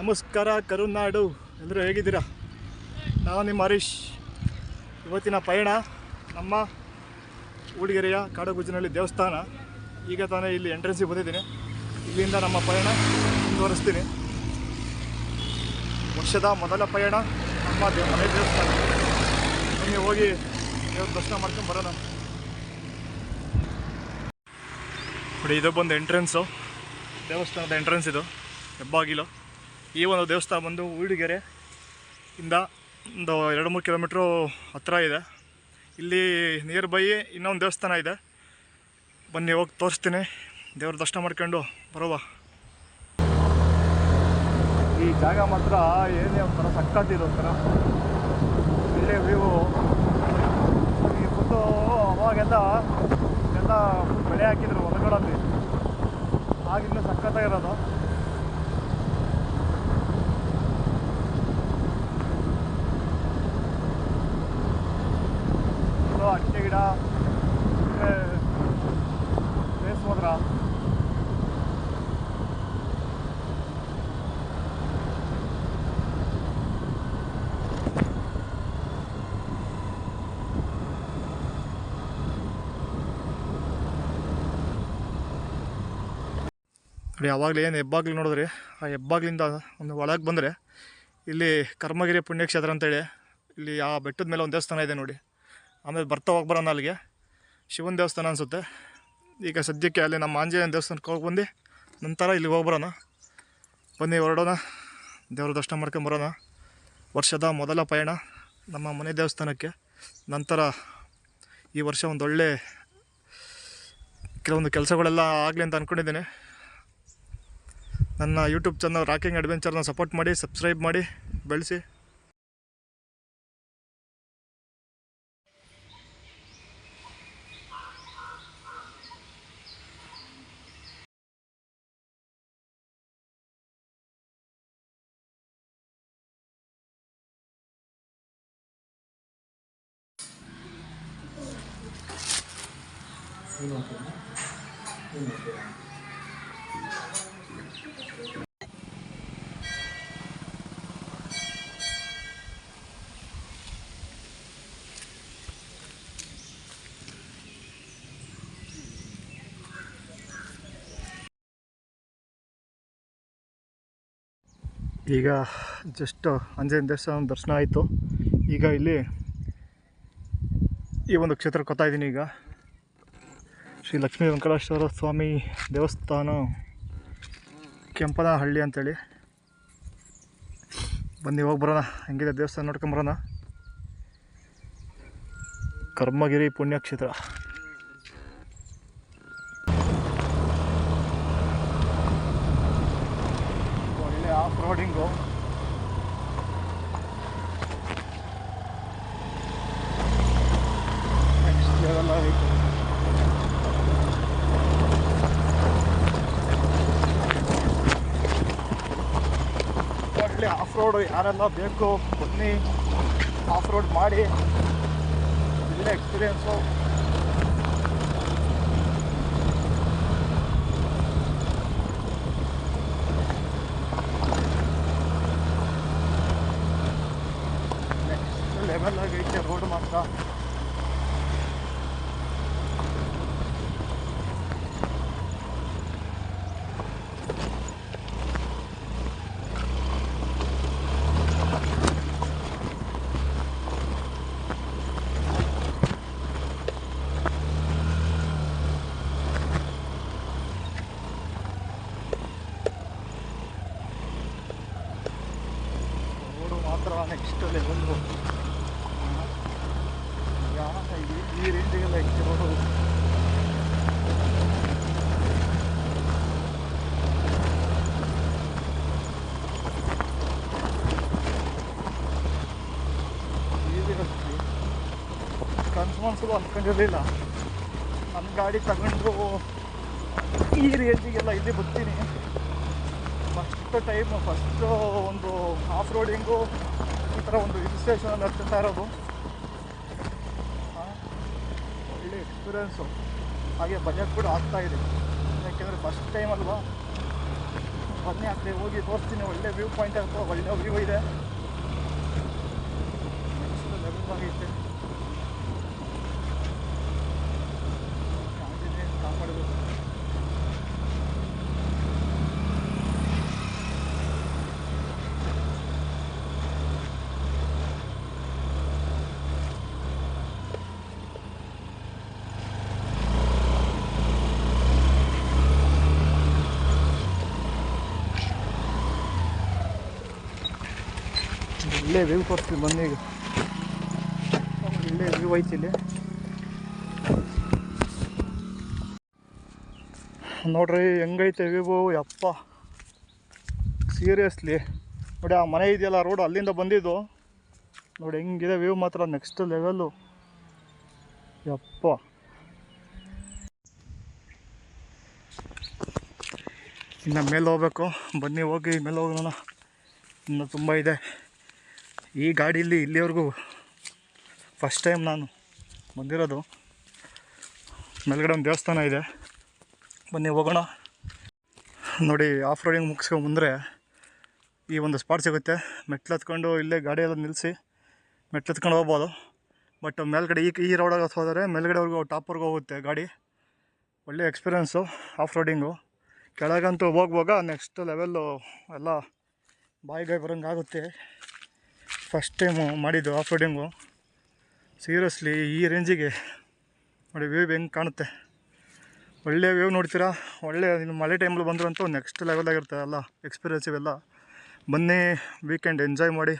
ನಮಸ್ಕಾರ ಕರುನಾಡು, ಎಲ್ಲರೂ ಹೇಗಿದ್ದೀರಾ? ನಾನು ನಿಮ್ಮ ಹರೀಶ್. ಇವತ್ತಿನ ಪಯಣ ನಮ್ಮ ಊಡಿಗೆರೆಯ ಕಾಡಗುಜ್ಜಿನಹಳ್ಳಿ ದೇವಸ್ಥಾನ. ಈಗ ತಾನೇ ಇಲ್ಲಿ ಎಂಟ್ರೆನ್ಸಿಗೆ ಬಂದಿದ್ದೀನಿ. ಇಲ್ಲಿಂದ ನಮ್ಮ ಪಯಣ ಮುಂದುವರಿಸ್ತೀನಿ. ವರ್ಷದ ಮೊದಲ ಪಯಣ ನಮ್ಮ ಮನೆ ದೇವಸ್ಥಾನ. ನಿಮಗೆ ಹೋಗಿ ದೇವ್ರ ದರ್ಶನ ಮಾಡ್ಕೊಂಡು ಬರೋಣ. ನೋಡಿ, ಇದು ಬಂದು ಎಂಟ್ರೆನ್ಸು, ದೇವಸ್ಥಾನದ ಎಂಟ್ರೆನ್ಸ್. ಇದು ಹೆಬ್ಬಾಗಿಲು. ಈ ಒಂದು ದೇವಸ್ಥಾನ ಬಂದು ಊಡಿಗೆರೆ ಇಂದ ಒಂದು 2-3 ಕಿಲೋಮೀಟ್ರು ಹತ್ತಿರ ಇದೆ. ಇಲ್ಲಿ ನಿಯರ್ ಬೈ ಇನ್ನೊಂದು ದೇವಸ್ಥಾನ ಇದೆ. ಬನ್ನಿ, ಹೋಗಿ ತೋರಿಸ್ತೀನಿ. ದೇವ್ರ ದರ್ಶನ ಮಾಡ್ಕೊಂಡು ಬರುವ. ಈ ಜಾಗ ಮಾತ್ರ ಏನೇ ಒಂಥರ ಸಕ್ಕತ್ತಿದೆ. ಒಂಥರ ಇಲ್ಲೇ ವ್ಯೂ. ಈ ಫುಲ್ಲು ಅವಾಗೆಲ್ಲ ಫುಲ್ ಬೆಳೆ ಹಾಕಿದ್ರು ಹೊಲಗಳಲ್ಲಿ. ಆಗಿಂದ ಸಕ್ಕತ್ತಾಗಿರೋದು. ಅಡಿಕೆ ಗಿಡ, ಬೇಸ್ ಹೋದ್ರ. ನೋಡಿ, ಆವಾಗಲೇ ಏನು ಹೆಬ್ಬಾಗ್ಲು ನೋಡಿದ್ರಿ, ಆ ಹೆಬ್ಬಾಗ್ಲಿಂದ ಒಂದು ಒಳಗೆ ಬಂದರೆ ಇಲ್ಲಿ ಕರ್ಮಗಿರಿ ಪುಣ್ಯಕ್ಷೇತ್ರ ಅಂತೇಳಿ ಇಲ್ಲಿ ಆ ಬೆಟ್ಟದ ಮೇಲೆ ಒಂದು ದೇವಸ್ಥಾನ ಇದೆ ನೋಡಿ. ಆಮೇಲೆ ಬರ್ತಾ ಹೋಗಿ ಬರೋಣ. ಅಲ್ಲಿಗೆ ಶಿವನ ದೇವಸ್ಥಾನ ಅನಿಸುತ್ತೆ. ಈಗ ಸದ್ಯಕ್ಕೆ ಅಲ್ಲಿ ನಮ್ಮ ಆಂಜನೇಯನ ದೇವಸ್ಥಾನಕ್ಕೆ ಹೋಗಿ ಬಂದು ನಂತರ ಇಲ್ಲಿಗೆ ಹೋಗಿ ಬರೋಣ. ಬನ್ನಿ, ಹೊರಡೋಣ. ದೇವ್ರ ದರ್ಶನ ಮಾಡ್ಕೊಂಡು ಬರೋಣ. ವರ್ಷದ ಮೊದಲ ಪಯಣ ನಮ್ಮ ಮನೆ ದೇವಸ್ಥಾನಕ್ಕೆ. ನಂತರ ಈ ವರ್ಷ ಒಂದೊಳ್ಳೆ ಕೆಲವೊಂದು ಕೆಲಸಗಳೆಲ್ಲ ಆಗಲಿ ಅಂತ ಅಂದ್ಕೊಂಡಿದ್ದೀನಿ. ನನ್ನ ಯೂಟ್ಯೂಬ್ ಚಾನಲ್ ರಾಕಿಂಗ್ ಅಡ್ವೆಂಚರ್ನ ಸಪೋರ್ಟ್ ಮಾಡಿ, ಸಬ್ಸ್ಕ್ರೈಬ್ ಮಾಡಿ, ಬೆಳೆಸಿ. ಈಗ ಜಸ್ಟ್ ಆಂಜನೇಯ ದೇವಸ್ಥಾನ ದರ್ಶನ ಆಯಿತು. ಈಗ ಇಲ್ಲಿ ಈ ಒಂದು ಕ್ಷೇತ್ರಕ್ಕೆ ಹೋಗ್ತಾ ಇದ್ದೀನಿ. ಈಗ ಶ್ರೀ ಲಕ್ಷ್ಮೀ ವೆಂಕಟೇಶ್ವರ ಸ್ವಾಮಿ ದೇವಸ್ಥಾನ, ಕೆಂಪನಹಳ್ಳಿ ಅಂತೇಳಿ. ಬನ್ನಿ, ಹೋಗಿ ಬರೋಣ. ಹೆಂಗಿದೆ ದೇವಸ್ಥಾನ ನೋಡ್ಕೊಂಬರೋಣ. ಕರ್ಮಗಿರಿ ಪುಣ್ಯಕ್ಷೇತ್ರ. ಒಳ್ಳೆ ಆಫ್ ರೋಡಿಂಗು. ನೆಕ್ಸ್ಟ್ ಲೆವೆಲ್ ಆಯಿತು. ಒಳ್ಳೆ ಆಫ್ ರೋಡು. ಯಾರೆಲ್ಲ ಬೇಕು ಬನ್ನಿ, ಆಫ್ ರೋಡ್ ಮಾಡಿ. ಒಳ್ಳೆ ಎಕ್ಸ್ಪೀರಿಯನ್ಸು. ನೆಕ್ಸ್ಟ್ ಲೆವೆಲ್ ಆಗೈತೆ ರೋಡ್ ಮಾತ್ರ. Next level. ಈ ರೇಂಜಿಗೆಲ್ಲ ಐತೆ ರೋಡು. ಕನ್ಸು ಅಂದ್ಕೊಂಡಿರಲಿಲ್ಲ ನನ್ನ ಗಾಡಿ ತಗೊಂಡು ಈ ರೇಂಜಿಗೆಲ್ಲ ಇಲ್ಲಿ ಬರ್ತೀನಿ. ಫಸ್ಟ್ ಒಂದು ಆಫ್ ರೋಡಿಂಗು ಈ ಥರ ಒಂದು ಹಿಲ್ ಸ್ಟೇಷನಲ್ಲಿ ಹತ್ತುತ್ತಾ ಇರೋದು. ಒಳ್ಳೆ ಎಕ್ಸ್ಪೀರಿಯೆನ್ಸು. ಹಾಗೆ ಬಜೆಟ್ ಕೂಡ ಆಗ್ತಾಯಿದೆ, ಯಾಕೆಂದರೆ ಫಸ್ಟ್ ಟೈಮ್ ಅಲ್ವಾ. ಬನ್ನಿ ಆ ಕಡೆ ಹೋಗಿ ತೋರಿಸ್ತೀನಿ. ಒಳ್ಳೆ ವ್ಯೂ ಪಾಯಿಂಟ್ ಅಂತ, ಒಳ್ಳೆ ವ್ಯೂ ಇದೆ. ನೆಕ್ಸ್ಟ್ ಲೆವೆಲ್ ಆಗೈತೆ. ಕಾಪಾಡಬೇಕು. ಒಳ್ಳೆ ವ್ಯೂ ತೋರಿಸ್ತೀವಿ ಬನ್ನಿ. ಈಗ ಒಳ್ಳೆ ವ್ಯೂ ಐತಿ ಇಲ್ಲಿ ನೋಡ್ರಿ. ಹೆಂಗೈತೆ ವ್ಯೂ ಯಪ್ಪ, ಸೀರಿಯಸ್ಲಿ. ನೋಡಿ ಆ ಮನೆ ಇದೆಯಲ್ಲ ರೋಡ್, ಅಲ್ಲಿಂದ ಬಂದಿದ್ದು ನೋಡಿ ಹೆಂಗಿದೆ ವ್ಯೂ ಮಾತ್ರ ನೆಕ್ಸ್ಟ್ ಲೆವೆಲ್ಲು ಯಪ್ಪ. ಇನ್ನು ಮೇಲೆ ಹೋಗ್ಬೇಕು. ಬನ್ನಿ ಹೋಗಿ ಮೇಲೆ ಹೋಗೋಣ. ಇನ್ನು ತುಂಬ ಇದೆ. ಈ ಗಾಡೀಲಿ ಇಲ್ಲಿವರೆಗೂ ಫಸ್ಟ್ ಟೈಮ್ ನಾನು ಬಂದಿರೋದು. ಮೇಲ್ಗಡೆ ಒಂದು ದೇವಸ್ಥಾನ ಇದೆ, ಬನ್ನಿ ಹೋಗೋಣ. ನೋಡಿ ಆಫ್ ರೋಡಿಂಗ್ ಮುಗಿಸ್ಕೊಂಬಂದರೆ ಈ ಒಂದು ಸ್ಪಾಟ್ ಸಿಗುತ್ತೆ. ಮೆಟ್ಲು ಹತ್ಕೊಂಡು ಇಲ್ಲೇ ಗಾಡಿ ಎಲ್ಲ ನಿಲ್ಲಿಸಿ ಮೆಟ್ಲು ಹತ್ಕೊಂಡು ಹೋಗ್ಬೋದು. ಬಟ್ ಮೇಲ್ಗಡೆ ಈ ರೋಡಾಗ ಹೋದರೆ ಮೇಲ್ಗಡೆವರೆಗೂ ಟಾಪ್ವರೆಗೂ ಹೋಗುತ್ತೆ ಗಾಡಿ. ಒಳ್ಳೆ ಎಕ್ಸ್ಪೀರಿಯೆನ್ಸು ಆಫ್ ರೋಡಿಂಗು. ಕೆಳಗಂತೂ ಹೋಗುವಾಗ ನೆಕ್ಸ್ಟ್ ಲೆವೆಲ್ಲು ಎಲ್ಲ ಬಾಯಿಗಾಯಿ ಬರೋಂಗೆ ಆಗುತ್ತೆ. ಫಸ್ಟ್ ಟೈಮು ಮಾಡಿದ್ದು ಆಫ್ ರೋಡಿಂಗು. ಸೀರಿಯಸ್ಲಿ ಈ ರೇಂಜಿಗೆ ನೋಡಿ ವ್ಯೂ ಹೆಂಗೆ ಕಾಣುತ್ತೆ. ಒಳ್ಳೆ ವ್ಯೂ ನೋಡ್ತೀರಾ. ಒಳ್ಳೆ ಇನ್ನು ಮಳೆ ಟೈಮಲ್ಲಿ ಬಂದ್ರಂತೂ ನೆಕ್ಸ್ಟ್ ಲೆವೆಲಾಗಿರುತ್ತೆ ಎಲ್ಲ ಎಕ್ಸ್ಪೀರಿಯನ್ಸ್ ಇವೆಲ್ಲ. ಬನ್ನಿ ವೀಕೆಂಡ್ ಎಂಜಾಯ್ ಮಾಡಿ.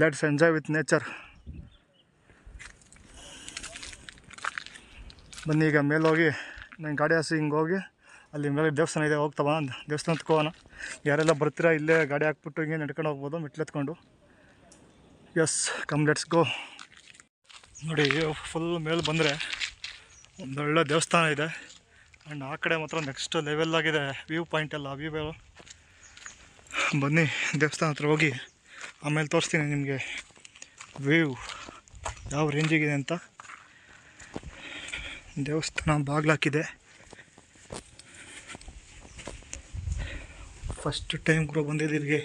Let's enjoy with nature. ಬನ್ನಿ ಈಗ ಮೇಲೆ ಹೋಗಿ ನಾನು ಗಾಡಿ ಹಾಸಿ ಹಿಂಗೆ ಹೋಗಿ ಅಲ್ಲಿ ಮೇಲೆ ದೇವಸ್ಥಾನ ಇದೆ, ಹೋಗ್ತಾವ ದೇವಸ್ಥಾನಕ್ಕೆ ಹೋಗೋಣ. ಯಾರೆಲ್ಲ ಬರ್ತೀರಾ ಇಲ್ಲೇ ಗಾಡಿ ಹಾಕ್ಬಿಟ್ಟು ಹಿಂಗೆ ನಡ್ಕೊಂಡು ಹೋಗ್ಬೋದು ಮೆಟ್ಲೆತ್ಕೊಂಡು. Yes come let's go. ನೋಡಿ ಫುಲ್ ಮೇಲೆ ಬಂದರೆ ಒಂದೊಳ್ಳೆ ದೇವಸ್ಥಾನ ಇದೆ. ಆ್ಯಂಡ್ ಆ ಕಡೆ ಮಾತ್ರ ನೆಕ್ಸ್ಟ್ ಲೆವೆಲ್ಲಾಗಿದೆ ವ್ಯೂ ಪಾಯಿಂಟ್ ಎಲ್ಲ. ವ್ಯೂ ಬನ್ನಿ ದೇವಸ್ಥಾನ ಹತ್ರ ಹೋಗಿ ಆಮೇಲೆ ತೋರಿಸ್ತೀನಿ ನಿಮಗೆ ವ್ಯೂ ಯಾವ ರೇಂಜಿಗಿದೆ ಅಂತ. ದೇವಸ್ಥಾನ ಬಾಗ್ಲಾಕಿದೆ. ಫಸ್ಟ್ ಟೈಮ್ ಕೂಡ ಬಂದಿದ್ದೀರಿಗೆ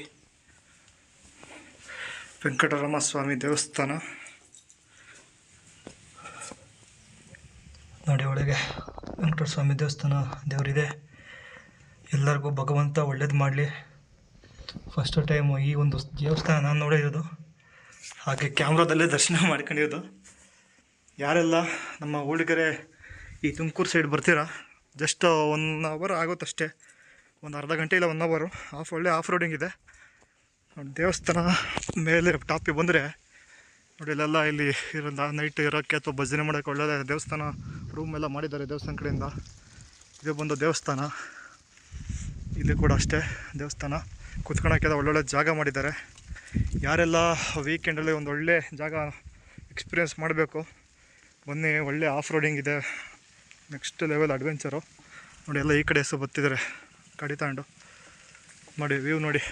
ವೆಂಕಟರಮಣ ಸ್ವಾಮಿ ದೇವಸ್ಥಾನ. ನೋಡಿ ಒಳಗೆ ವೆಂಕಟೇಶ್ವರ ಸ್ವಾಮಿ ದೇವಸ್ಥಾನ ದೇವರಿದೆ. ಎಲ್ಲರಿಗೂ ಭಗವಂತ ಒಳ್ಳೇದು ಮಾಡಲಿ. ಫಸ್ಟ್ ಟೈಮು ಈ ಒಂದು ದೇವಸ್ಥಾನ ನಾನು ನೋಡಿರೋದು, ಹಾಗೆ ಕ್ಯಾಮ್ರಾದಲ್ಲೇ ದರ್ಶನ ಮಾಡ್ಕೊಂಡಿರೋದು. ಯಾರೆಲ್ಲ ನಮ್ಮ ಊಳಿಗೆರೆ ಈ ತುಮಕೂರು ಸೈಡ್ ಬರ್ತೀರಾ, ಜಸ್ಟ್ 1 ಅವರ್ ಆಗುತ್ತಷ್ಟೇ, ಒಂದು ಅರ್ಧ ಗಂಟೆ ಇಲ್ಲ 1 ಅವರು. ಒಳ್ಳೆ ಆಫ್ ರೋಡಿಂಗ್ ಇದೆ. ನೋಡಿ ದೇವಸ್ಥಾನ ಮೇಲೆ ಟಾಪಿಗೆ ಬಂದರೆ ನೋಡಿ ಇಲ್ಲೆಲ್ಲ ಇಲ್ಲಿ ಇರೋದು ನೈಟ್ ಇರೋಕ್ಕೆ ಅಥವಾ ಭಜನೆ ಮಾಡೋಕ್ಕೆ ಒಳ್ಳೆ ದೇವಸ್ಥಾನ ರೂಮ್ ಎಲ್ಲ ಮಾಡಿದ್ದಾರೆ ದೇವಸ್ಥಾನ ಕಡೆಯಿಂದ. ಇದು ಬಂದು ದೇವಸ್ಥಾನ. ಇಲ್ಲಿ ಕೂಡ ಅಷ್ಟೇ ದೇವಸ್ಥಾನ. ಕೂತ್ಕೊಳ್ಳೋಕ್ಕೆಲ್ಲ ಒಳ್ಳೊಳ್ಳೆ ಜಾಗ ಮಾಡಿದ್ದಾರೆ. ಯಾರೆಲ್ಲ ವೀಕೆಂಡಲ್ಲಿ ಒಂದು ಒಳ್ಳೆ ಜಾಗ ಎಕ್ಸ್ಪೀರಿಯೆನ್ಸ್ ಮಾಡಬೇಕು ಬನ್ನಿ. ಒಳ್ಳೆ ಆಫ್ ರೋಡಿಂಗ್ ಇದೆ, ನೆಕ್ಸ್ಟ್ ಲೆವೆಲ್ ಅಡ್ವೆಂಚರು. ನೋಡಿ ಎಲ್ಲ ಈ ಕಡೆ ಹೆಸರು ಬರ್ತಿದ್ದಾರೆ ಗಾಡಿ ತಗೊಂಡು. ನೋಡಿ ವ್ಯೂ ನೋಡಿ.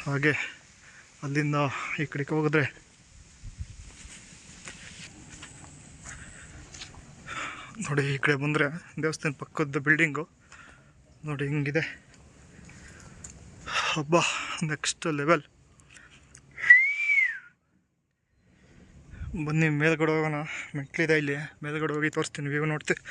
ಹಾಗೆ ಅಲ್ಲಿಂದ ಈ ಕಡೆಗೆ ಹೋಗಿದ್ರೆ ನೋಡಿ ಈ ಕಡೆ ಬಂದರೆ ದೇವಸ್ಥಾನ ಪಕ್ಕದ ಬಿಲ್ಡಿಂಗು ನೋಡಿ ಹಿಂಗಿದೆ. ಹಬ್ಬ ನೆಕ್ಸ್ಟ್ ಲೆವೆಲ್. ಬನ್ನಿ ಮೇಲ್ಗಡೆ ಹೋಗೋಣ. ಮೆಟ್ಲಿದೆ ಇಲ್ಲಿ, ಮೇಲ್ಗಡೆ ಹೋಗಿ ತೋರಿಸ್ತೀನಿ ವ್ಯೂ ನೋಡ್ತೀವಿ.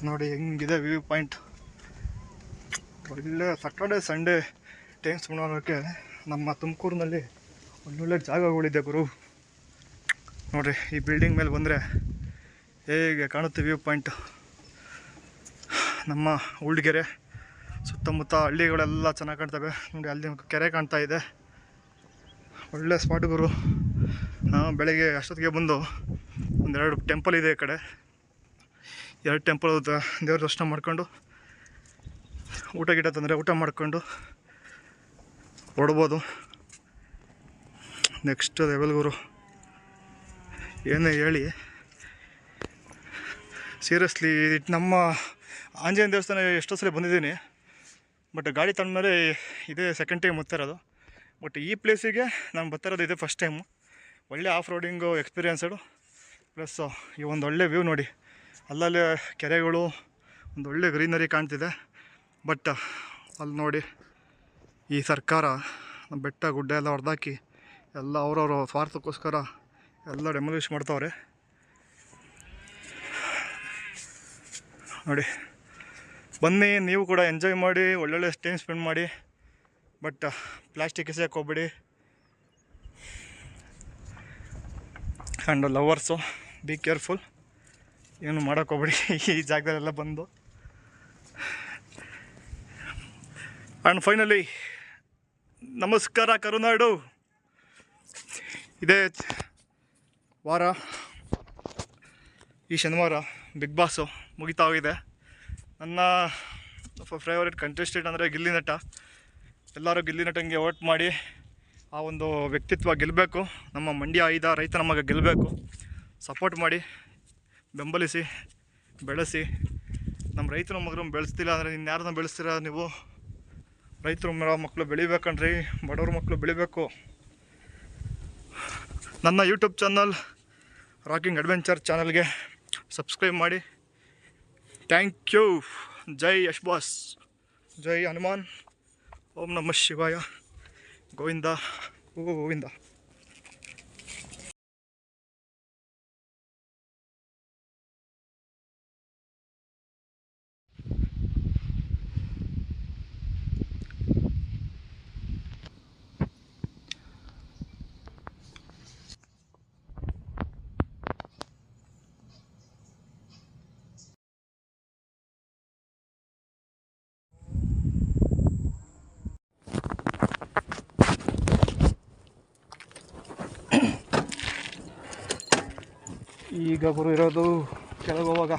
ನೋಡಿ ಹೆಂಗಿದೆ ವ್ಯೂ ಪಾಯಿಂಟ್. ಒಳ್ಳೆ ಸಾಟರ್ಡೆ ಸಂಡೇ ಟೈಮ್ ಸ್ಪೆಂಡ್ ಮಾಡೋಕ್ಕೆ ನಮ್ಮ ತುಮಕೂರಿನಲ್ಲಿ ಒಳ್ಳೊಳ್ಳೆ ಜಾಗಗಳಿದೆ ಗುರು. ನೋಡಿರಿ ಈ ಬಿಲ್ಡಿಂಗ್ ಮೇಲೆ ಬಂದರೆ ಹೇಗೆ ಕಾಣುತ್ತೆ ವ್ಯೂ ಪಾಯಿಂಟು. ನಮ್ಮ ಊಳಿಗೆರೆ ಸುತ್ತಮುತ್ತ ಹಳ್ಳಿಗಳೆಲ್ಲ ಚೆನ್ನಾಗಿ ಕಾಣ್ತವೆ. ನೋಡಿ ಅಲ್ಲಿ ಕೆರೆ ಕಾಣ್ತಾ ಇದೆ, ಒಳ್ಳೆ ಸ್ಪಾಟ್ ಗುರು. ಬೆಳಗ್ಗೆ ಅಷ್ಟೊತ್ತಿಗೆ ಬಂದು 2 ಟೆಂಪಲ್ ಇದೆ ಈ ಕಡೆ. 2 ಟೆಂಪಲ್ ದೇವ್ರ ದರ್ಶನ ಮಾಡ್ಕೊಂಡು ಊಟ ಗಿಟ ತಂದರೆ ಊಟ ಮಾಡ್ಕೊಂಡು ಹೊಡ್ಬೋದು. ನೆಕ್ಸ್ಟ್ ಲೆವೆಲ್ ಗುರು. ಏನೇ ಹೇಳಿ ಸೀರಿಯಸ್ಲಿ ನಮ್ಮ ಆಂಜನೇಯ ದೇವಸ್ಥಾನ ಎಷ್ಟೋ ಸಲ ಬಂದಿದ್ದೀನಿ. ಬಟ್ ಗಾಡಿ ತಂದಮೇಲೆ ಇದೇ ಸೆಕೆಂಡ್ ಟೈಮ್ ಇರೋದು. ಬಟ್ ಈ ಪ್ಲೇಸಿಗೆ ನಾನು ಬರ್ತಾಯಿರೋದು ಇದೆ ಫಸ್ಟ್ ಟೈಮು. ಒಳ್ಳೆ ಆಫ್ ರೋಡಿಂಗು ಎಕ್ಸ್ಪೀರಿಯನ್ಸಡು, ಪ್ಲಸ್ ಈ ಒಂದು ಒಳ್ಳೆ ವ್ಯೂ ನೋಡಿ, ಅಲ್ಲಲ್ಲೇ ಕೆರೆಗಳು, ಒಂದು ಒಳ್ಳೆ ಗ್ರೀನರಿ ಕಾಣ್ತಿದೆ. ಬಟ್ ಅಲ್ಲಿ ನೋಡಿ, ಈ ಸರ್ಕಾರ ಬೆಟ್ಟ ಗುಡ್ಡ ಎಲ್ಲ ಹೊಡೆದಾಕಿ ಎಲ್ಲ ಅವ್ರವ್ರ ಸ್ವಾರ್ಥಕ್ಕೋಸ್ಕರ ಎಲ್ಲ ಡೆಮೊಲಿಷ್ ಮಾಡ್ತಾವ್ರೆ ನೋಡಿ. ಬನ್ನಿ, ನೀವು ಕೂಡ ಎಂಜಾಯ್ ಮಾಡಿ, ಒಳ್ಳೊಳ್ಳೆ ಟೈಮ್ ಸ್ಪೆಂಡ್ ಮಾಡಿ. ಬಟ್ ಪ್ಲಾಸ್ಟಿಕ್ ಎಸೆಯೋಕ್ಕೆ ಹೋಗ್ಬೇಡಿ. ಆ್ಯಂಡ್ ಲವರ್ಸು ಬಿ ಕೇರ್ಫುಲ್, ಏನು ಮಾಡೋಕ್ಕೆ ಹೋಗ್ಬೇಡಿ ಈ ಜಾಗದಲ್ಲೆಲ್ಲ ಬಂದು. ಆ್ಯಂಡ್ ಫೈನಲಿ ನಮಸ್ಕಾರ ಕರುನಾಡು. ಇದೇ ವಾರ, ಈ ಶನಿವಾರ ಬಿಗ್ ಬಾಸು ಮುಗಿತಾ ಹೋಗಿದೆ. ನನ್ನ ಫೇವರೇಟ್ ಕಂಟೆಸ್ಟೆಂಟ್ ಅಂದರೆ ಗಿಲ್ಲಿ ನಟ. ಎಲ್ಲರೂ ಗಿಲ್ಲಿ ನಟನಿಗೆ ವೋಟ್ ಮಾಡಿ ಆ ಒಂದು ವ್ಯಕ್ತಿತ್ವ ಗೆಲ್ಲಬೇಕು. ನಮ್ಮ ಮಂಡ್ಯ ಐದ ರೈತನ ಮಗ ಗೆಲ್ಲಬೇಕು. ಸಪೋರ್ಟ್ ಮಾಡಿ, ಬೆಂಬಲಿಸಿ, ಬೆಳೆಸಿ. ನಮ್ಮ ರೈತರ ಮಗರು ಬೆಳೆಸ್ತಿಲ್ಲ ಅಂದರೆ ಇನ್ಯಾರನ್ನ ಬೆಳೆಸ್ತೀರ ನೀವು? ರೈತರ ಮಕ್ಕಳು ಬೆಳಿಬೇಕನ್ರಿ, ಬಡವ್ರ ಮಕ್ಕಳು ಬೆಳಿಬೇಕು. ನನ್ನ ಯೂಟ್ಯೂಬ್ ಚಾನಲ್ ರಾಕಿಂಗ್ ಅಡ್ವೆಂಚರ್ ಚಾನಲ್ಗೆ ಸಬ್ಸ್ಕ್ರೈಬ್ ಮಾಡಿ. Thank you. ಜೈ ಯಶ್ ಬಾಸ್, ಜೈ ಹನುಮಾನ್, ಓಂ ನಮಃ ಶಿವಾಯ, ಗೋವಿಂದ ಗೋವಿಂದ. ಈಗ ಗುರು ಇರೋದು ಕೆಳಗೆ ಹೋಗುವಾಗ.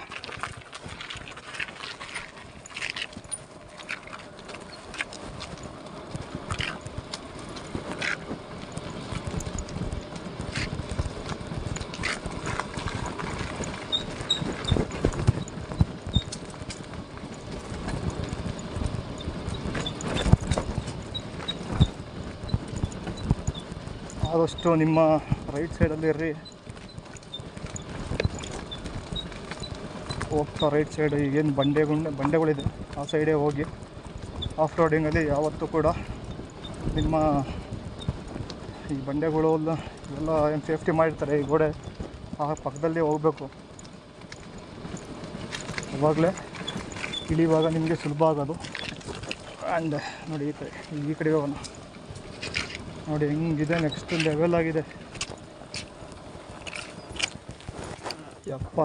ಆದಷ್ಟು ನಿಮ್ಮ ರೈಟ್ ಸೈಡಲ್ಲಿ ಇರ್ರಿ. ಹೋಗ್ತಾ ರೈಟ್ ಸೈಡ್ ಈಗೇನು ಬಂಡೆಗಳಿದೆ ಆ ಸೈಡೇ ಹೋಗಿ. ಆಫ್ ರೋಡಿಂಗಲ್ಲಿ ಯಾವತ್ತೂ ಕೂಡ ನಿಮ್ಮ ಈ ಬಂಡೆಗಳು ಎಲ್ಲ ಏನು ಸೇಫ್ಟಿ ಮಾಡಿರ್ತಾರೆ ಈ ಗೋಡೆ, ಆ ಪಕ್ಕದಲ್ಲೇ ಹೋಗಬೇಕು. ಅವಾಗಲೇ ಇಳಿಯುವಾಗ ನಿಮಗೆ ಸುಲಭ ಆಗೋದು. ಆ್ಯಂಡ್ ನೋಡಿ ಈ ಕಡೆ ಹೋಗೋಣ. ನೋಡಿ ಹೆಂಗಿದೆ, ನೆಕ್ಸ್ಟ್ ಲೆವೆಲ್ ಆಗಿದೆ. ಯಪ್ಪ,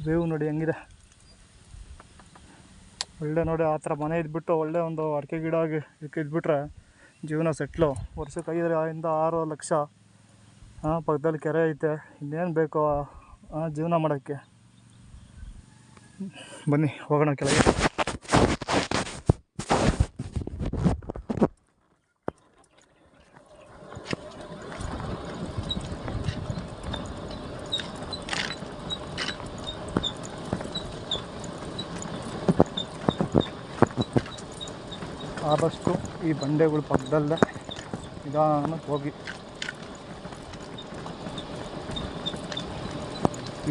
ವ್ಯೂ ನೋಡಿ ಹೆಂಗಿದೆ, ಒಳ್ಳೆ ನೋಡಿ. ಆ ಥರ ಮನೆ ಇದ್ಬಿಟ್ಟು ಒಳ್ಳೆ ಒಂದು ಅಡಿಕೆ ಗಿಡ ಆಗಿ ಇದ್ಬಿಟ್ರೆ ಜೀವನ ಸೆಟ್ಲು. ವರ್ಷಕ್ಕೆ 5ರಿಂದ 6 ಲಕ್ಷ. ಪಕ್ಕದಲ್ಲಿ ಕೆರೆ ಐತೆ, ಇನ್ನೇನು ಬೇಕೋ ಜೀವನ ಮಾಡೋಕ್ಕೆ. ಬನ್ನಿ ಹೋಗೋಣ ಕೆಳಗೆ. ಆದಷ್ಟು ಈ ಬಂಡೆಗಳು ಪಕ್ಕದಲ್ಲೇ ನಿಧಾನಕ್ಕೆ ಹೋಗಿ.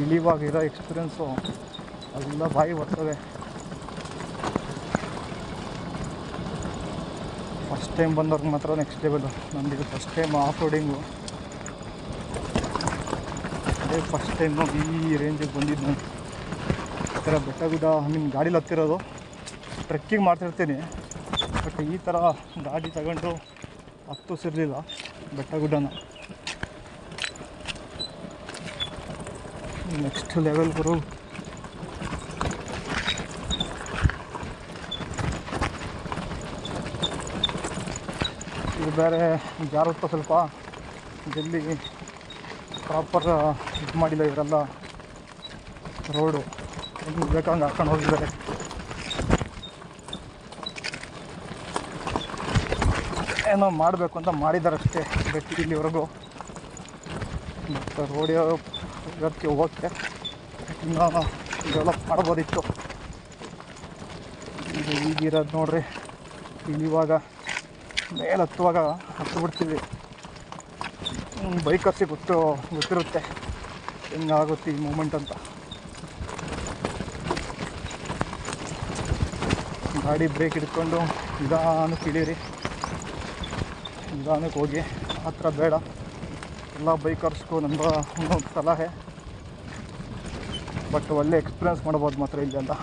ಇಳಿವಾಗಿರೋ ಎಕ್ಸ್ಪೀರಿಯೆನ್ಸು ಅಲ್ಲ, ಬಾಯಿ ಬರ್ತದೆ. ಫಸ್ಟ್ ಟೈಮ್ ಬಂದವ್ರಿಗೆ ಮಾತ್ರ ನೆಕ್ಸ್ಟ್ ಲೆವೆಲು. ನಮ್ಮದು ಫಸ್ಟ್ ಟೈಮ್ ಆಫ್ ರೋಡಿಂಗು, ಅದೇ ಫಸ್ಟ್ ಟೈಮು ಈ ರೇಂಜಿಗೆ ಬಂದಿದ್ದು ನಾನು. ಈ ಥರ ಬೆಟ್ಟ ಗುಡ್ಡ ನಿಮ್ಮ ಗಾಡೀಲಿ ಹತ್ತಿರೋದು. ಟ್ರೆಕ್ಕಿಂಗ್ ಮಾಡ್ತಿರ್ತೀನಿ, ಬಟ್ ಈ ಥರ ಗಾಡಿ ತಗೊಂಡು ಹತ್ತಿಸಿರಲಿಲ್ಲ ಬೆಟ್ಟ ಗುಡ್ಡನ. ನೆಕ್ಸ್ಟ್ ಲೆವೆಲ್ ಗುರು. ಇದು ಬೇರೆ ಜಾರುತ್ತ ಸ್ವಲ್ಪ, ಜಲ್ದಿ ಪ್ರಾಪರ್ ಇದು ಮಾಡಿಲ್ಲ ಇವರೆಲ್ಲ. ರೋಡು ಹೆಂಗೆ ಬೇಕಂಗೆ ಹಾಕೊಂಡು ಹೋಗಿದ್ದಾರೆ. ಏನೋ ಮಾಡಬೇಕು ಅಂತ ಮಾಡಿದ್ದಾರೆ ಅಷ್ಟೇ, ಬೆಟ್ಟ ಇಲ್ಲಿವರೆಗೂ. ಮತ್ತು ರೋಡ್ ಇವತ್ತಿಗೆ ಹೋಗೋಕ್ಕೆ ಇನ್ನೂ ಡೆವಲಪ್ ಮಾಡ್ಬೋದಿತ್ತು. ಇದು ಈಗಿರೋದು ನೋಡ್ರಿ. ಇಳಿಯುವಾಗ ಮೇಲೆ ಹತ್ತುವಾಗ ಹತ್ತು ಬಿಡ್ತೀವಿ. ಬೈಕರ್ಸಿಗೆ ಗೊತ್ತಿರುತ್ತೆ ಹೆಂಗಾಗುತ್ತೆ ಈ ಮೂಮೆಂಟ್ ಅಂತ. ಗಾಡಿ ಬ್ರೇಕ್ ಹಿಡ್ಕೊಂಡು ನಿಧಾನಕ್ಕೆ ಇಳೀರಿ, ನಿಧಾನಕ್ಕೆ ಹೋಗಿ. ಆ ಥರ ಬೇಡ. ಎಲ್ಲ ಬೈಕರ್ಸ್ಗೂ ನನ್ನ ಒಂದು ಸಲಹೆ. ಬಟ್ ಒಳ್ಳೆ ಎಕ್ಸ್ಪೀರಿಯನ್ಸ್ ಮಾಡ್ಬೋದು ಮಾತ್ರ ಇಲ್ಲಿ ಅಂತ.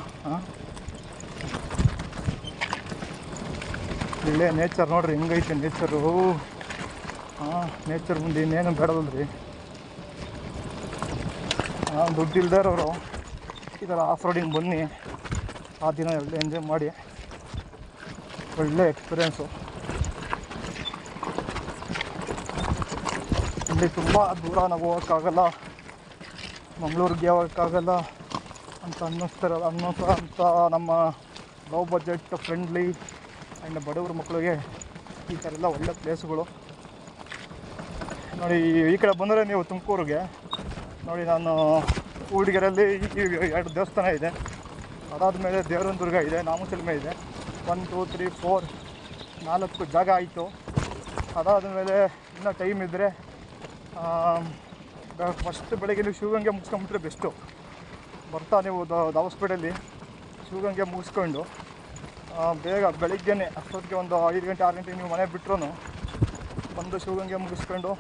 ಇಲ್ಲೇ ನೇಚರ್ ನೋಡ್ರಿ ಹೆಂಗೈತೆ ನೇಚರು. ನೇಚರ್ ಮುಂದೆ ಇನ್ನೇನು ಬೇಡದಲ್ರಿ. ದುಡ್ಡು ಇಲ್ದೇ ಇರೋರು ಈ ಥರ ಆಫ್ ರೋಡಿಂಗ್ ಬನ್ನಿ, ಆ ದಿನ ಎಲ್ಲ ಎಂಜಾಯ್ ಮಾಡಿ. ಒಳ್ಳೆ ಎಕ್ಸ್ಪೀರಿಯೆನ್ಸು. ಇಲ್ಲಿ ತುಂಬ ದೂರ ನಾವು ಹೋಗೋಕ್ಕಾಗಲ್ಲ, ಮಂಗಳೂರಿಗೆ ಹೋಗೋಕ್ಕಾಗಲ್ಲ ಅಂತ ಅನ್ನೋಂಥ ನಮ್ಮ ಲೋ ಬಜೆಟ್ ಫ್ರೆಂಡ್ಲಿ ಆ್ಯಂಡ್ ಬಡವ್ರ ಮಕ್ಕಳಿಗೆ ಈ ಥರ ಎಲ್ಲ ಒಳ್ಳೆ ಪ್ಲೇಸ್ಗಳು ನೋಡಿ. ಈ ಕಡೆ ಬಂದರೆ ನೀವು ತುಮಕೂರಿಗೆ ನೋಡಿ, ನಾನು ಊಡಿಗೆರೆಯಲ್ಲಿ 2 ದೇವಸ್ಥಾನ ಇದೆ. ಅದಾದಮೇಲೆ ದೇವರದುರ್ಗ ಇದೆ, ನಾಮಚಲ್ಮೆ ಇದೆ. 1 2 3 4 4 ಜಾಗ ಆಯಿತು. ಅದಾದಮೇಲೆ ಇನ್ನೂ ಟೈಮ್ ಇದ್ದರೆ ಫಸ್ಟ್ ಬೆಳಗ್ಗೆ ನೀವು ಶಿವಗಂಗೆ ಮುಗಿಸ್ಕೊಂಬಿಟ್ರೆ ಬೆಸ್ಟು. ಬರ್ತಾ ನೀವು ದಾವಸ್ಪೇಟೆಯಲ್ಲಿ ಶಿವಗಂಗೆ ಮುಗಿಸ್ಕೊಂಡು ಬೇಗ ಬೆಳಿಗ್ಗೆನೇ ಅಷ್ಟೊತ್ತಿಗೆ ಒಂದು 5 ಗಂಟೆ 6 ಗಂಟೆಗೆ ನೀವು ಮನೆ ಬಿಟ್ಟರು ಬಂದು ಶಿವಗಂಗೆ ಮುಗಿಸ್ಕೊಂಡು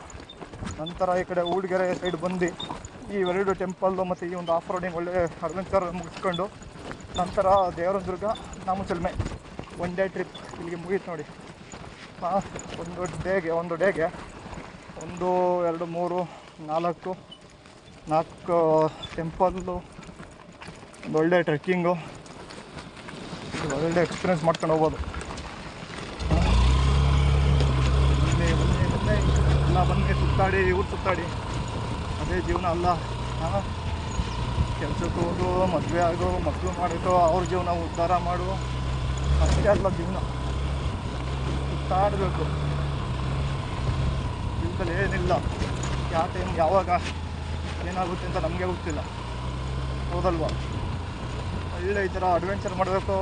ನಂತರ ಈ ಕಡೆ ಊಡಿಗೆರೆ ಸೈಡ್ ಬಂದು ಈ 2 ಟೆಂಪಲ್ಲು ಮತ್ತು ಈ ಒಂದು ಆಫ್ ರೋಡಿಂಗ್ ಒಳ್ಳೆ ಅಡ್ವೆಂಚರ್ ಮುಗಿಸ್ಕೊಂಡು ನಂತರ ದೇವರದುರ್ಗ ನಾಮಚಲ್ಮೆ 1 ಡೇ ಟ್ರಿಪ್ ಇಲ್ಲಿಗೆ ಮುಗೀತು ನೋಡಿ. ಒಂದು ಡೇಗೆ 1 2 3 4 ಟೆಂಪಲ್ಲು, ಒಂದು ಒಳ್ಳೆ ಟ್ರೆಕ್ಕಿಂಗು, ಒಳ್ಳೆ ಎಕ್ಸ್ಪೀರಿಯೆನ್ಸ್ ಮಾಡ್ಕೊಂಡು ಹೋಗ್ಬೋದು. ಬನ್ನಿ ಸುತ್ತಾಡಿ, ಊರು ಸುತ್ತಾಡಿ. ಅದೇ ಜೀವನ ಅಲ್ಲ. ಕೆಲಸಕ್ಕೆ ಹೋಗು, ಮದುವೆ ಆಗು, ಮಕ್ಕಳು ಮಾಡಿಟ್ಟು ಅವ್ರ ಜೀವನ ಉದ್ಧಾರ ಮಾಡು, ಅಷ್ಟೇ ಅಲ್ಲ ಜೀವನ. ಸುತ್ತಾಡಬೇಕು. ಜೀವನದಲ್ಲಿ ಏನಿಲ್ಲ, ಯಾವ ಟೈಮ್ ಯಾವಾಗ ಏನಾಗುತ್ತೆ ಅಂತ ನಮಗೆ ಗೊತ್ತಿಲ್ಲ, ಹೌದಲ್ವಾ? ಒಳ್ಳೆ ಈ ಥರ ಅಡ್ವೆಂಚರ್ ಮಾಡಬೇಕು,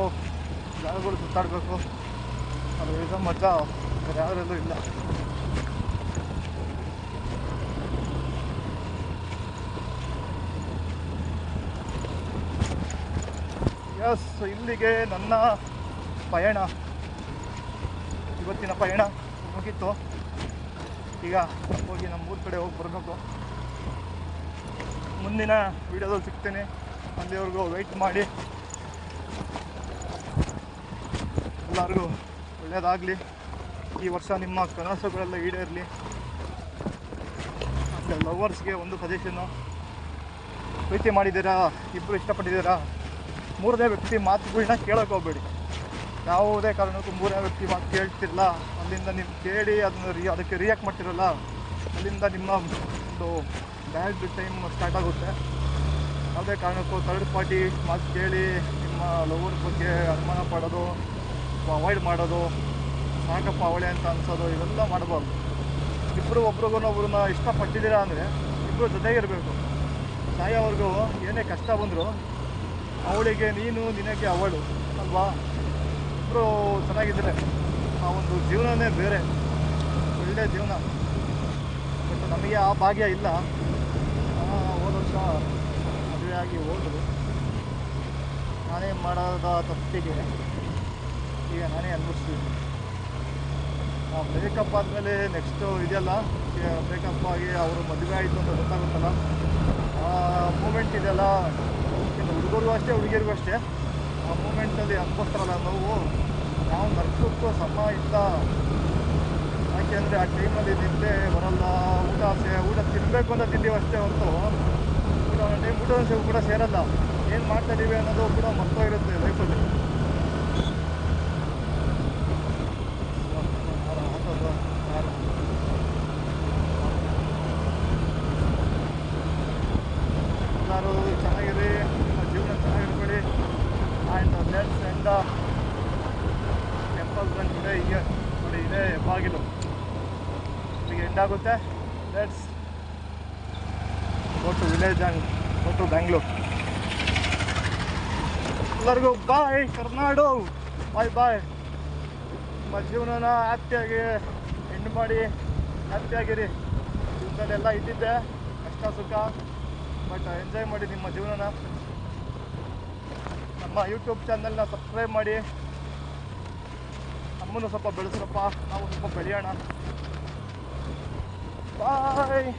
ಜಾಗಗಳು ಸುತ್ತಾಡಬೇಕು. ಅದು ಇದು ಮಜಾ ಬೇರೆ ಯಾವುದರಲ್ಲೂ ಇಲ್ಲ. ಎಸ್, ಇಲ್ಲಿಗೆ ನನ್ನ ಪಯಣ, ಇವತ್ತಿನ ಪಯಣ ಮುಗೀತು. ಈಗ ಹೋಗಿ ನಮ್ಮ ಊರ ಕಡೆ ಹೋಗಿ ಬರಬೇಕು. ಮುಂದಿನ ವೀಡಿಯೋದಲ್ಲಿ ಸಿಗ್ತೀನಿ. ಅಲ್ಲಿವರೆಗೂ ವೆಯ್ಟ್ ಮಾಡಿ. ಎಲ್ಲರಿಗೂ ಒಳ್ಳೆಯದಾಗಲಿ. ಈ ವರ್ಷ ನಿಮ್ಮ ಕನಸುಗಳೆಲ್ಲ ಈಡೇರಲಿ. ಮತ್ತು ಲವರ್ಸ್ಗೆ ಒಂದು ಸಜೆಷನ್ನು, ಪ್ರೀತಿ ಮಾಡಿದ್ದೀರಾ, ಇಬ್ಬರು ಇಷ್ಟಪಟ್ಟಿದ್ದೀರಾ, 3ನೇ ವ್ಯಕ್ತಿ ಮಾತುಗಳನ್ನ ಕೇಳೋಕೆ ಹೋಗಬೇಡಿ. ಯಾವುದೇ ಕಾರಣಕ್ಕೂ 3ನೇ ವ್ಯಕ್ತಿ ಮಾತು ಕೇಳ್ತಿರಲ್ಲ, ಅಲ್ಲಿಂದ ನೀವು ಕೇಳಿ ಅದಕ್ಕೆ ರಿಯಾಕ್ಟ್ ಮಾಡ್ತಿರಲ್ಲ, ಅಲ್ಲಿಂದ ನಿಮ್ಮ ಒಂದು ಬ್ಯಾಡ್ ಟೈಮ್ ಸ್ಟಾರ್ಟ್ ಆಗುತ್ತೆ. ಯಾವುದೇ ಕಾರಣಕ್ಕೂ ಥರ್ಡ್ ಪಾರ್ಟಿ ಮಾತು ಕೇಳಿ ನಿಮ್ಮ ಲವರ್ ಬಗ್ಗೆ ಅನುಮಾನ ಪಡೋದು, ಅವಾಯ್ಡ್ ಮಾಡೋದು, ಸಾಕಪ್ಪ ಅವಳೆ ಅಂತ ಅನ್ಸೋದು, ಇವೆಲ್ಲ ಮಾಡಬಾರ್ದು. ಇಬ್ಬರು ಒಬ್ರಿಗೊಬ್ಬರನ್ನ ಇಷ್ಟಪಟ್ಟಿದ್ದೀರಾ ಅಂದರೆ ಇಬ್ಬರು ಜೊತೆಗಿರಬೇಕು. ಸಾಯೋವರೆಗೂ ಏನೇ ಕಷ್ಟ ಬಂದರೂ ಅವಳಿಗೆ ನೀನು, ನಿನಗೆ ಅವಳು ಅಲ್ವಾ? ಇಬ್ಬರು ಚೆನ್ನಾಗಿದ್ದರೆ ಆ ಒಂದು ಜೀವನನೇ ಬೇರೆ, ಒಳ್ಳೆಯ ಜೀವನ. ಬಟ್ ನಮಗೆ ಆ ಭಾಗ್ಯ ಇಲ್ಲ. ಹೋದ ವರ್ಷ ಮದುವೆಯಾಗಿ ಹೋದರು. ನಾನೇ ಮಾಡೋದ ತಪ್ಪಿಗೆ ಈಗ ನಾನೇ ಅನ್ಭವಿಸ್ತೀನಿ. ಬ್ರೇಕಪ್ ಆದಮೇಲೆ ನೆಕ್ಸ್ಟು ಇದೆಯಲ್ಲ, ಬ್ರೇಕಪ್ ಆಗಿ ಅವರು ಮದುವೆ ಆಯಿತು ಅಂತ ಗೊತ್ತಾಗುತ್ತಲ್ಲ, ಆ ಮೂಮೆಂಟ್ ಇದೆಯಲ್ಲ, ಇನ್ನು ಹುಡುಗರಿಗೂ ಅಷ್ಟೇ ಹುಡುಗಿಯರಿಗೂ ಅಷ್ಟೇ, ಆ ಮೂಮೆಂಟಲ್ಲಿ ಅನ್ಭವಿಸ್ತಾರಲ್ಲ ನೋವು, ನಾವು ನರ್ಸಕ್ಕೂ ಸಮ ಇಲ್ಲ. ಯಾಕೆಂದರೆ ಆ ಟೈಮಲ್ಲಿ ನಿದ್ದೆ ಬರಲ್ಲ, ಊಟ ತಿನ್ನಬೇಕು ಅಂತ ತಿಂದೀವಿ ಅಷ್ಟೇ ಹೊರತು ಊಟ ಟೈಮ್ ಊಟ ಕೂಡ ಸೇರಲ್ಲ. ಏನು ಮಾಡ್ತಾಯಿದ್ದೀವಿ ಅನ್ನೋದು ಕೂಡ ಮರ್ತೋಗಿರುತ್ತೆ ಲೈಫಲ್ಲಿ. ಎಲ್ಲರೂ ಚೆನ್ನಾಗಿರಿ, ಜೀವನ ಚೆನ್ನಾಗಿರ್ಬೇಡಿ. And let's end temple run today. ಈಗ ನೋಡಿ, ಇದೇ ಬಾಗಿಲು ಈಗ ಎಂಡಾಗುತ್ತೆ. Let's go to village and go to Bangalore. ಎಲ್ಲರಿಗೂ ಬಾಯ್ ಕರ್ನಾಡು, ಬಾಯ್ ಬಾಯ್. ನಿಮ್ಮ ಜೀವನನ ಹ್ಯಾಪಿಯಾಗಿ ಎಂಡ್ ಮಾಡಿ ಹ್ಯಾಪಿಯಾಗಿರಿ. ಜೀವನದಲ್ಲೆಲ್ಲ ಇದ್ದಿದ್ದೆ ಕಷ್ಟ ಸುಖ, ಬಟ್ ಎಂಜಾಯ್ ಮಾಡಿ ನಿಮ್ಮ ಜೀವನನ. ನಮ್ಮ ಯೂಟ್ಯೂಬ್ ಚಾನಲ್ನ ಸಬ್ಸ್ಕ್ರೈಬ್ ಮಾಡಿ, ನಮ್ಮನ್ನು ಸ್ವಲ್ಪ ಬೆಳೆಸ್ರಪ್ಪ, ನಾವು ಸ್ವಲ್ಪ ಬೆಳೆಯೋಣ. ಬಾಯ್.